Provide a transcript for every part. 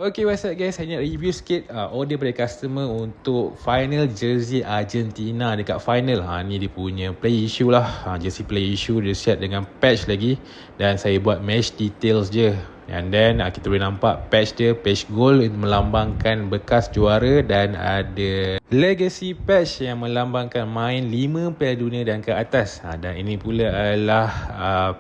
Okay, what's up guys? Saya nak review sikit order dari customer untuk final jersey Argentina dekat final. Ni dia punya play issue lah. Jersey play issue dia set dengan patch lagi. Dan saya buat mesh details je. And then kita boleh nampak patch dia, patch gold melambangkan bekas juara, dan ada legacy patch yang melambangkan main 5 Piala Dunia dan ke atas. Dan ini pula adalah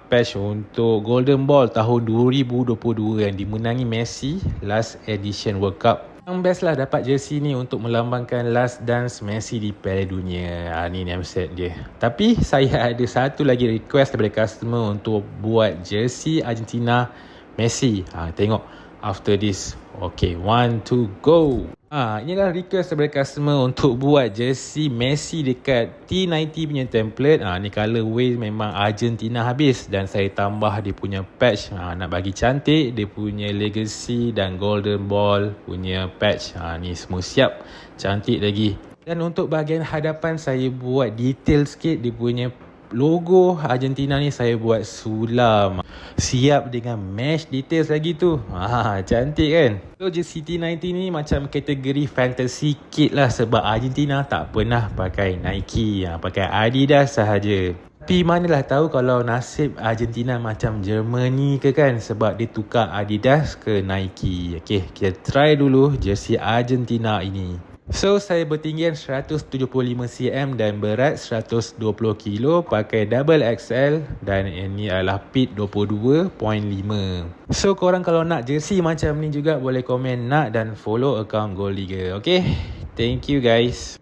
patch untuk Golden Ball tahun 2022 yang dimenangi Messi last edition World Cup. Yang best lah dapat jersey ni untuk melambangkan last dance Messi di Piala Dunia. Ni name set dia. Tapi saya ada satu lagi request daripada customer untuk buat jersey Argentina Messi. Tengok after this. Okay, 1, 2, go. Inilah request daripada customer untuk buat jersey Messi dekat T90 punya template. Ni colorway memang Argentina habis, dan saya tambah dia punya patch. Nak bagi cantik dia punya legacy dan golden ball punya patch. Ni semua siap, cantik lagi. Dan untuk bahagian hadapan saya buat detail sikit dia punya logo Argentina ni, saya buat sulam. Siap dengan mesh details lagi tu. Cantik kan? So jersey T90 ni macam kategori fantasy kit lah, sebab Argentina tak pernah pakai Nike, pakai Adidas sahaja. Tapi manalah tahu kalau nasib Argentina macam Germany ke kan, sebab dia tukar Adidas ke Nike. Okay, kita try dulu jersey Argentina ini. So, saya bertinggian 175 cm dan berat 120 kg, pakai double XL, dan ini adalah pit 22.5. So, korang kalau nak jersey macam ni juga boleh komen nak dan follow account Gold Liga. Okay, thank you guys.